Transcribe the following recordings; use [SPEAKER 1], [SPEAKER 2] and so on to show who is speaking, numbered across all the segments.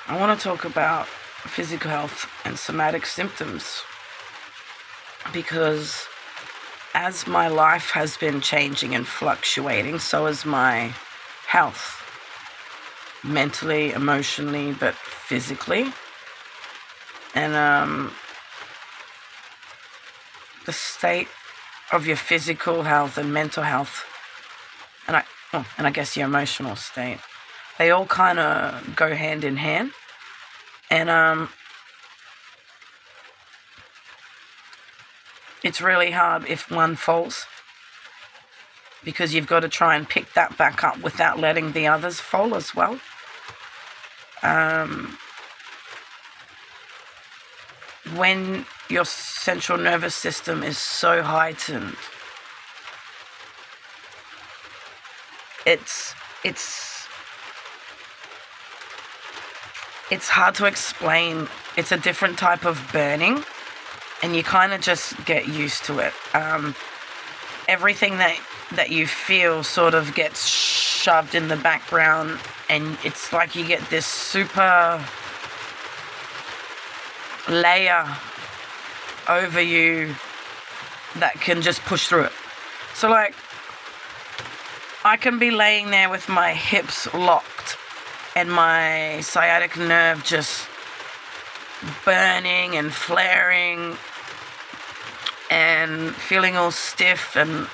[SPEAKER 1] I want to talk about physical health and somatic symptoms because as my life has been changing and fluctuating, so has my health, mentally, emotionally, but physically. And the state of your physical health and mental health, and I guess your emotional state, they all kind of go hand in hand. And it's really hard if one falls, because you've got to try and pick that back up without letting the others fall as well. When your central nervous system is so heightened, it's hard to explain. It's a different type of burning, and you kind of just get used to it. Everything that you feel sort of gets shoved in the background, and it's like you get this super layer over you that can just push through it. So like, I can be laying there with my hips locked and my sciatic nerve just burning and flaring and feeling all stiff and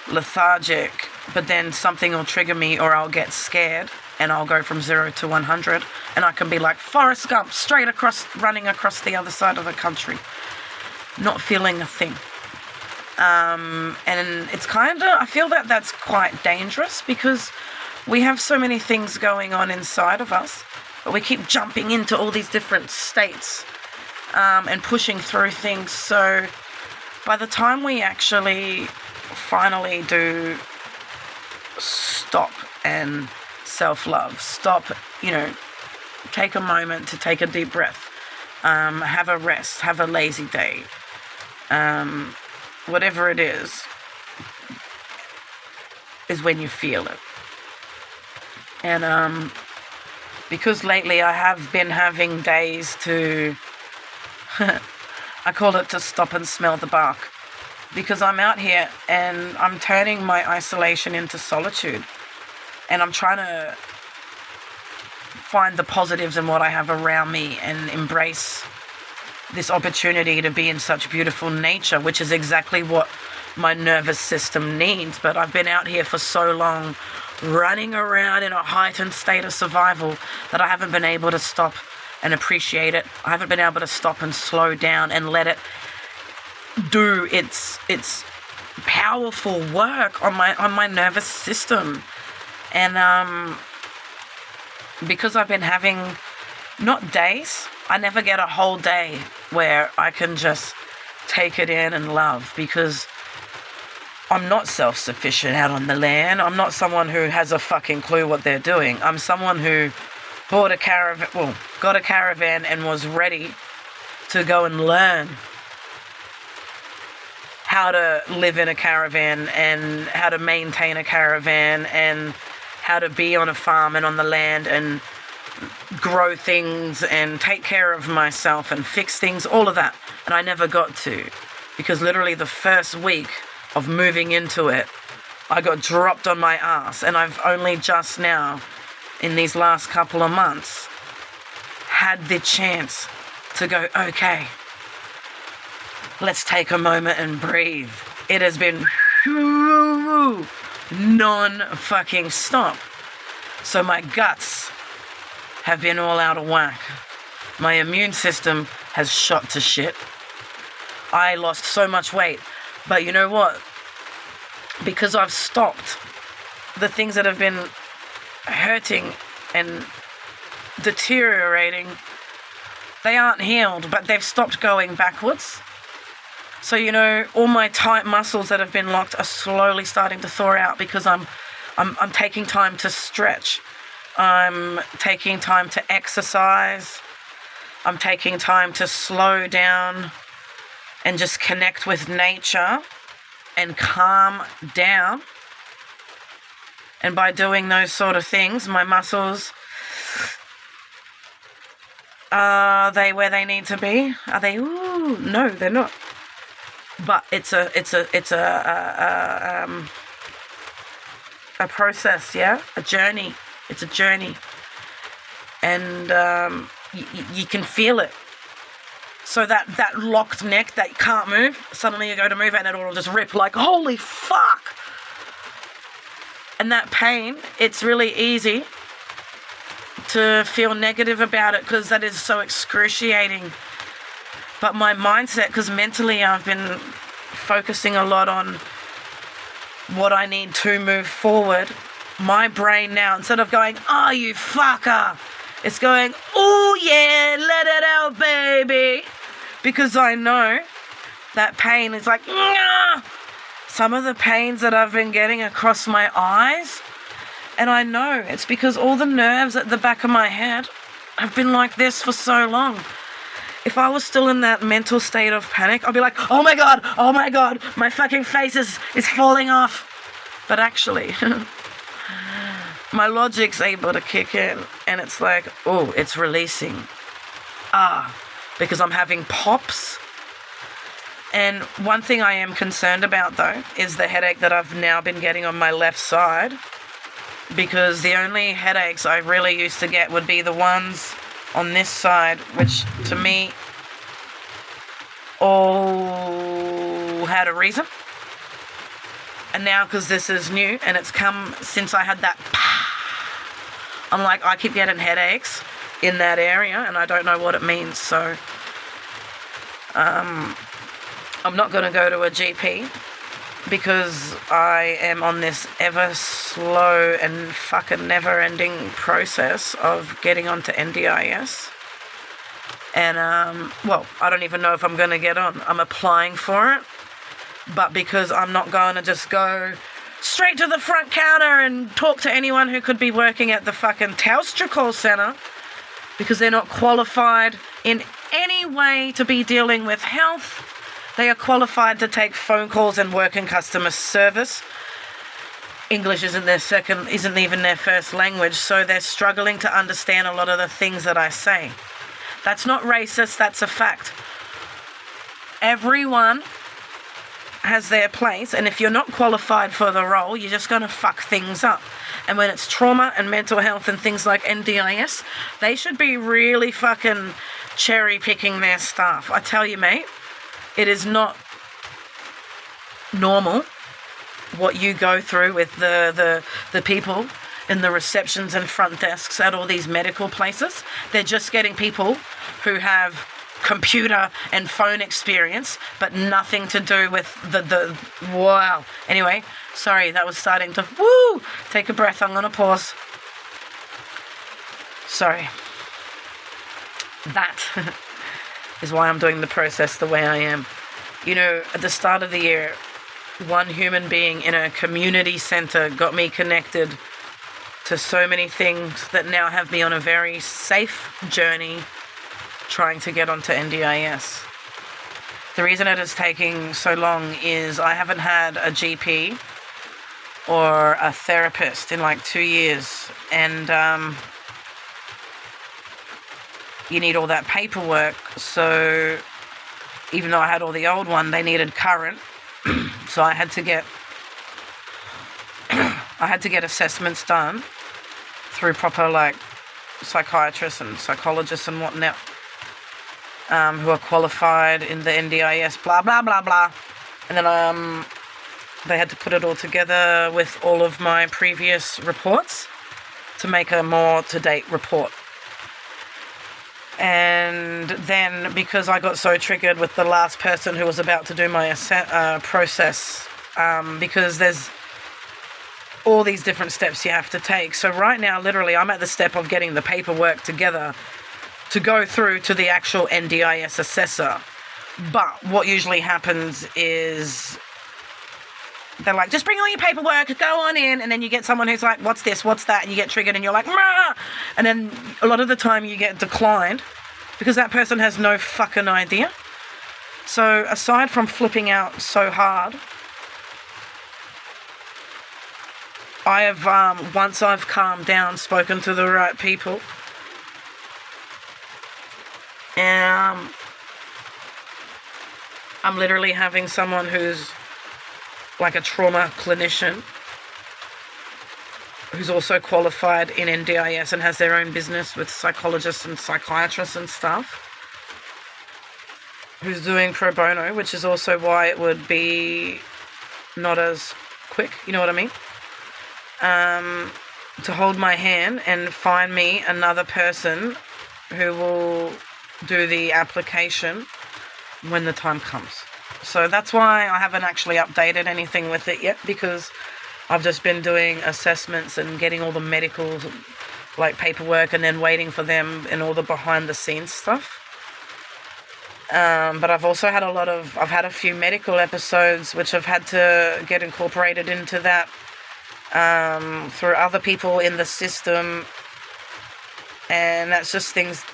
[SPEAKER 1] lethargic, but then something will trigger me, or I'll get scared and I'll go from 0 to 100, and I can be like Forrest Gump, straight across, running across the other side of the country, not feeling a thing. And it's kind of, I feel that that's quite dangerous, because we have so many things going on inside of us, but we keep jumping into all these different states and pushing through things. So by the time we actually finally do stop and self-love, stop, take a moment to take a deep breath, have a rest, have a lazy day, whatever it is when you feel it. And because lately I have been having days to I call it to stop and smell the bark, because I'm out here and I'm turning my isolation into solitude, and I'm trying to find the positives in what I have around me and embrace this opportunity to be in such beautiful nature, which is exactly what my nervous system needs. But I've been out here for so long, running around in a heightened state of survival, that I haven't been able to stop and appreciate it. I haven't been able to stop and slow down and let it do its powerful work on my nervous system. And because I've been having not days, I never get a whole day where I can just take it in and love, because I'm not self-sufficient out on the land. I'm not someone who has a fucking clue what they're doing. I'm someone who got a caravan and was ready to go and learn how to live in a caravan and how to maintain a caravan and how to be on a farm and on the land and grow things and take care of myself and fix things, all of that. And I never got to, because literally the first week of moving into it, I got dropped on my ass, and I've only just now, in these last couple of months, had the chance to go, okay, let's take a moment and breathe. It has been non-fucking stop. So my guts have been all out of whack. My immune system has shot to shit. I lost so much weight. But you know what? Because I've stopped, the things that have been hurting and deteriorating, they aren't healed, but they've stopped going backwards. So, all my tight muscles that have been locked are slowly starting to thaw out, because I'm taking time to stretch. I'm taking time to exercise. I'm taking time to slow down and just connect with nature and calm down. And by doing those sort of things, my muscles Are they where they need to be? Are they? Ooh, no, they're not. But it's a process, yeah, a journey. It's a journey, and you can feel it. So that locked neck that you can't move, suddenly you go to move it and it'll just rip like, holy fuck! And that pain, it's really easy to feel negative about it because that is so excruciating. But my mindset, because mentally I've been focusing a lot on what I need to move forward, my brain now, instead of going, oh, you fucker, it's going, oh yeah, let it out, baby. Because I know that pain is like, nah! Some of the pains that I've been getting across my eyes, and I know it's because all the nerves at the back of my head have been like this for so long. If I was still in that mental state of panic, I'd be like, oh my god, my fucking face is falling off. But actually, my logic's able to kick in, and it's like, oh, it's releasing. Because I'm having pops. And one thing I am concerned about, though, is the headache that I've now been getting on my left side. Because the only headaches I really used to get would be the ones on this side, which to me all had a reason. And now, because this is new and it's come since I had that, I'm like, I keep getting headaches in that area and I don't know what it means. So I'm not going to go to a GP because I am on this ever slow and fucking never-ending process of getting onto NDIS. And, I don't even know if I'm going to get on. I'm applying for it. But because I'm not going to just go straight to the front counter and talk to anyone who could be working at the fucking Telstra call centre, because they're not qualified in any way to be dealing with health. They are qualified to take phone calls and work in customer service. English isn't even their first language, so they're struggling to understand a lot of the things that I say. That's not racist, that's a fact. Everyone has their place, and if you're not qualified for the role, you're just going to fuck things up. And when it's trauma and mental health and things like NDIS, they should be really fucking cherry picking their staff. I tell you, mate, it is not normal what you go through with the people in the receptions and front desks at all these medical places. They're just getting people who have computer and phone experience, but nothing to do with the wow. Anyway, sorry, that was starting to take a breath. I'm gonna pause. Sorry. That is why I'm doing the process the way I am. You know, at the start of the year, one human being in a community centre got me connected to so many things that now have me on a very safe journey trying to get onto NDIS. The reason it is taking so long is I haven't had a GP or a therapist in like 2 years, and you need all that paperwork. So even though I had all the old one, they needed current. So I had to get assessments done through proper like psychiatrists and psychologists and whatnot, who are qualified in the NDIS, blah blah blah blah. And then they had to put it all together with all of my previous reports to make a more to-date report. And then, because I got so triggered with the last person who was about to do my process, because there's all these different steps you have to take. So right now, literally, I'm at the step of getting the paperwork together to go through to the actual NDIS assessor. But what usually happens is they're like, just bring all your paperwork, go on in. And then you get someone who's like, what's this, what's that? And you get triggered and you're like, Mah! And then a lot of the time you get declined because that person has no fucking idea. So aside from flipping out so hard, I have, once I've calmed down, spoken to the right people, I'm literally having someone who's like a trauma clinician who's also qualified in NDIS and has their own business with psychologists and psychiatrists and stuff, who's doing pro bono, which is also why it would be not as quick, you know what I mean? To hold my hand and find me another person who will do the application when the time comes. So that's why I haven't actually updated anything with it yet, because I've just been doing assessments and getting all the medical like paperwork and then waiting for them and all the behind the scenes stuff. But I've also had I've had a few medical episodes which I've had to get incorporated into that through other people in the system. And that's just things,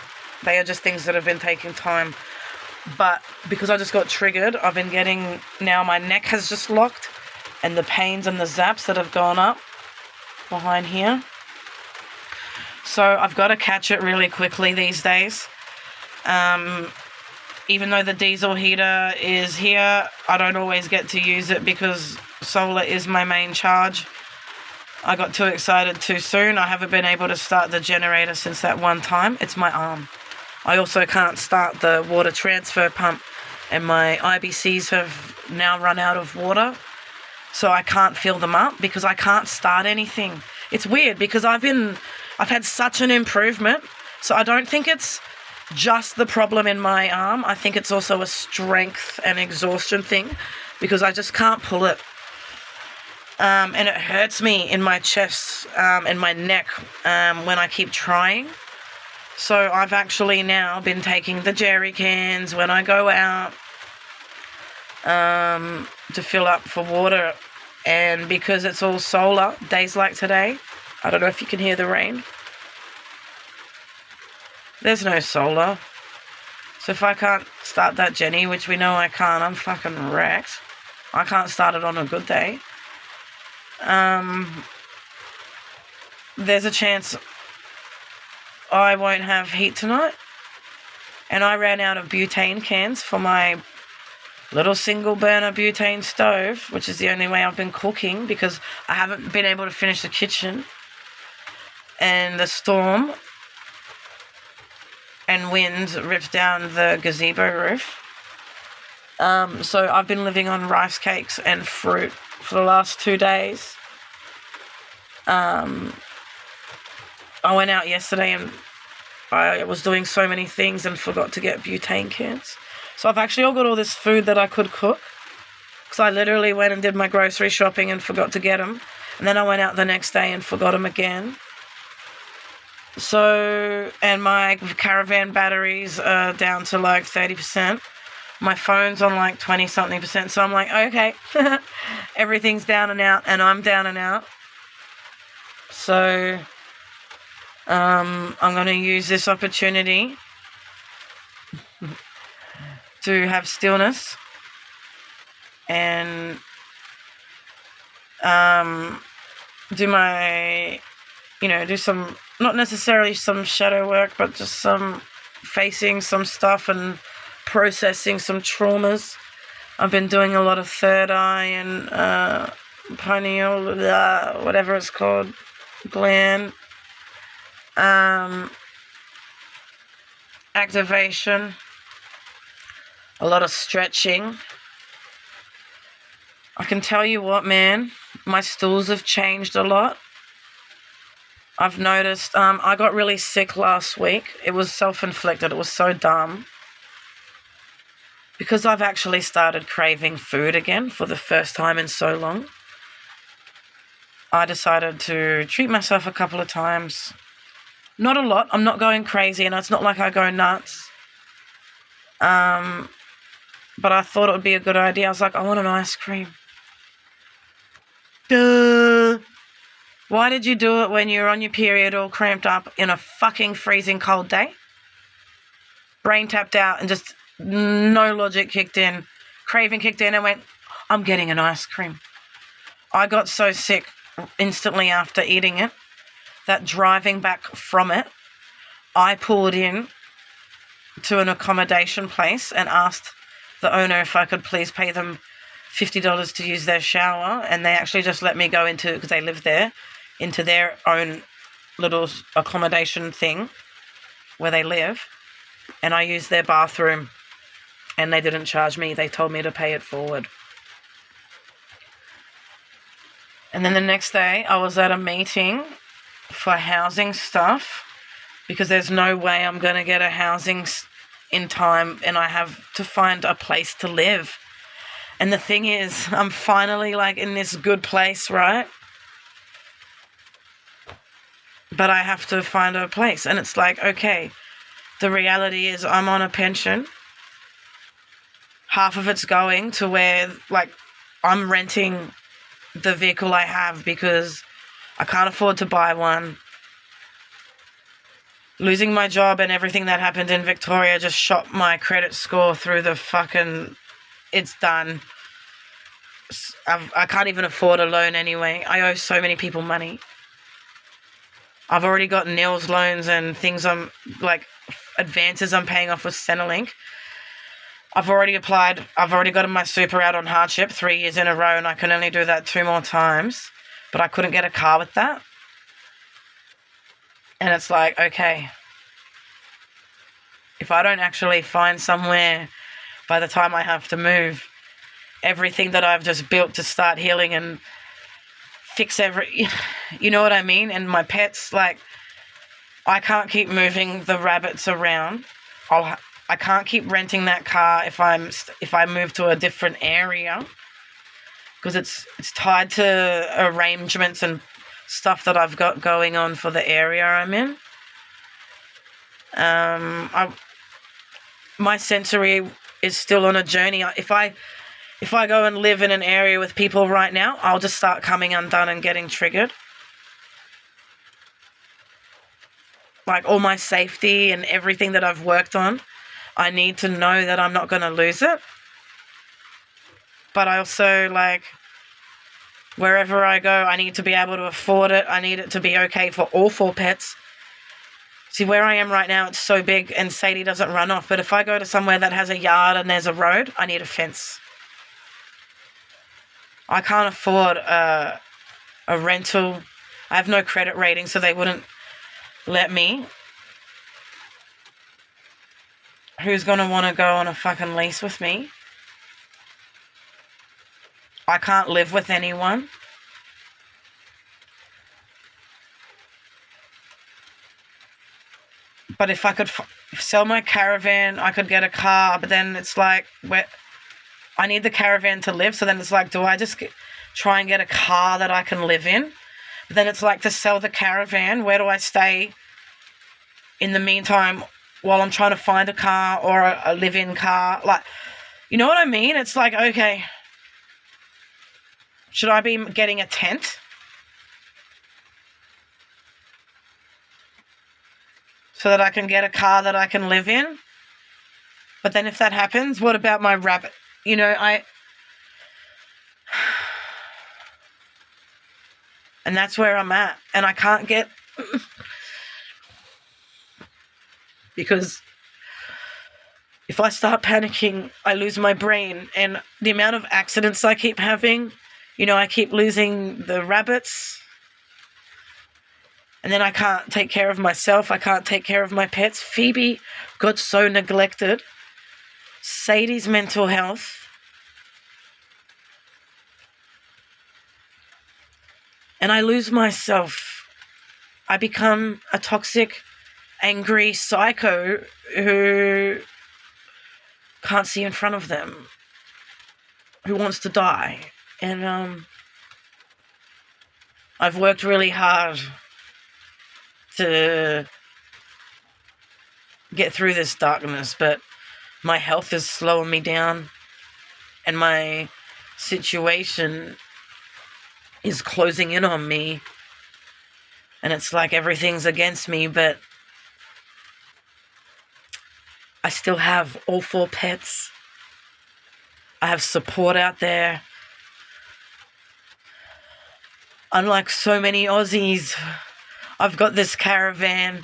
[SPEAKER 1] they are just things that have been taking time. But because I just got triggered, I've been getting, now my neck has just locked and the pains and the zaps that have gone up behind here. So I've got to catch it really quickly these days. Even though the diesel heater is here, I don't always get to use it because solar is my main charge. I got too excited too soon. I haven't been able to start the generator since that one time. It's my arm. I also can't start the water transfer pump, and my IBCs have now run out of water, so I can't fill them up because I can't start anything. It's weird because I've had such an improvement, so I don't think it's just the problem in my arm. I think it's also a strength and exhaustion thing because I just can't pull it. And it hurts me in my chest and my neck when I keep trying. So I've actually now been taking the jerry cans when I go out to fill up for water. And because it's all solar, days like today, I don't know if you can hear the rain. There's no solar. So if I can't start that Jenny, which we know I can't, I'm fucking wrecked. I can't start it on a good day. There's a chance I won't have heat tonight. And I ran out of butane cans for my little single burner butane stove, which is the only way I've been cooking because I haven't been able to finish the kitchen. And the storm and winds ripped down the gazebo roof. So I've been living on rice cakes and fruit for the last 2 days. I went out yesterday and I was doing so many things and forgot to get butane cans. So I've actually got all this food that I could cook because I literally went and did my grocery shopping and forgot to get them. And then I went out the next day and forgot them again. So, and my caravan batteries are down to like 30%. My phone's on like 20-something%. So I'm like, okay, everything's down and out and I'm down and out. So I'm going to use this opportunity to have stillness and do my, do some, not necessarily some shadow work, but just some facing some stuff and processing some traumas. I've been doing a lot of third eye and pineal, whatever it's called, gland activation, a lot of stretching. I can tell you what, man, my stools have changed a lot. I've noticed, I got really sick last week. It was self-inflicted. It was so dumb. Because I've actually started craving food again for the first time in so long, I decided to treat myself a couple of times. Not a lot. I'm not going crazy, and it's not like I go nuts. But I thought it would be a good idea. I was like, I want an ice cream. Duh. Why did you do it when you were on your period all cramped up in a fucking freezing cold day? Brain tapped out and just no logic kicked in. Craving kicked in and went, I'm getting an ice cream. I got so sick instantly after eating it that driving back from it, I pulled in to an accommodation place and asked the owner if I could please pay them $50 to use their shower, and they actually just let me go into, because they live there, into their own little accommodation thing where they live, and I used their bathroom, and they didn't charge me. They told me to pay it forward. And then the next day I was at a meeting for housing stuff, because there's no way I'm going to get a housing in time, and I have to find a place to live. And the thing is, I'm finally like in this good place, right? But I have to find a place. And it's like, okay, the reality is I'm on a pension. Half of it's going to where, like, I'm renting the vehicle I have because I can't afford to buy one. Losing my job and everything that happened in Victoria just shot my credit score through the fucking... It's done. I can't even afford a loan anyway. I owe so many people money. I've already got Nils loans and things I'm, like, advances I'm paying off with Centrelink. I've already applied. I've already gotten my super out on hardship 3 years in a row, and I can only do that 2 more times. But I couldn't get a car with that. And it's like, okay, if I don't actually find somewhere by the time I have to move, everything that I've just built to start healing and fix you know what I mean? And my pets, like, I can't keep moving the rabbits around. I can't keep renting that car if I move to a different area, because it's tied to arrangements and stuff that I've got going on for the area I'm in. My sensory is still on a journey. If I go and live in an area with people right now, I'll just start coming undone and getting triggered. Like, all my safety and everything that I've worked on, I need to know that I'm not going to lose it. But I also, like, wherever I go, I need to be able to afford it. I need it to be okay for all 4 pets. See, where I am right now, it's so big and Sadie doesn't run off. But if I go to somewhere that has a yard and there's a road, I need a fence. I can't afford a rental. I have no credit rating, so they wouldn't let me. Who's going to want to go on a fucking lease with me? I can't live with anyone. But if I could sell my caravan, I could get a car. But then it's like, I need the caravan to live. So then it's like, do I just try and get a car that I can live in? But then it's like, to sell the caravan, where do I stay in the meantime while I'm trying to find a car or a live-in car? Like, you know what I mean? It's like, okay, should I be getting a tent? So that I can get a car that I can live in? But then if that happens, what about my rabbit? You know, and that's where I'm at. And I can't get... because if I start panicking, I lose my brain. And the amount of accidents I keep having, you know, I keep losing the rabbits. And then I can't take care of myself. I can't take care of my pets. Phoebe got so neglected. Sadie's mental health. And I lose myself. I become a toxic, angry psycho who can't see in front of them, who wants to die. And I've worked really hard to get through this darkness, but my health is slowing me down, and my situation is closing in on me, and it's like everything's against me, but I still have all 4 pets. I have support out there. Unlike so many Aussies, I've got this caravan.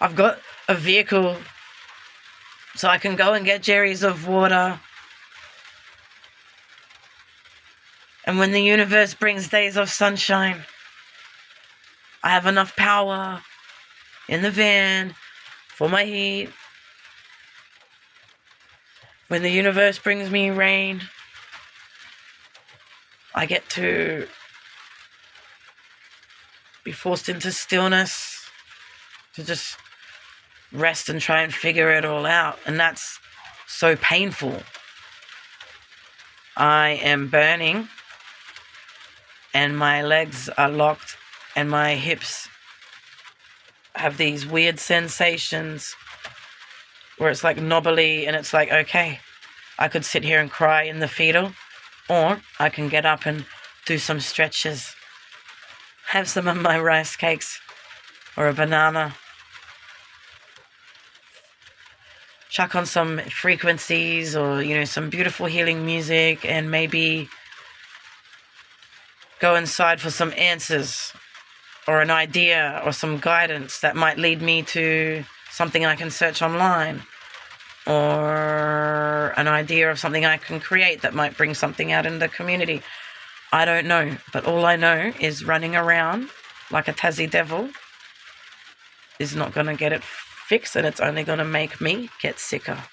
[SPEAKER 1] I've got a vehicle so I can go and get jerry's of water. And when the universe brings days of sunshine, I have enough power in the van for my heat. When the universe brings me rain, I get to be forced into stillness to just rest and try and figure it all out. And that's so painful. I am burning and my legs are locked and my hips have these weird sensations where it's like knobbly, and it's like, okay, I could sit here and cry in the fetal, or I can get up and do some stretches, have some of my rice cakes or a banana, chuck on some frequencies or, some beautiful healing music, and maybe go inside for some answers or an idea or some guidance that might lead me to something I can search online, or an idea of something I can create that might bring something out in the community. I don't know, but all I know is running around like a Tassie devil is not going to get it fixed, and it's only going to make me get sicker.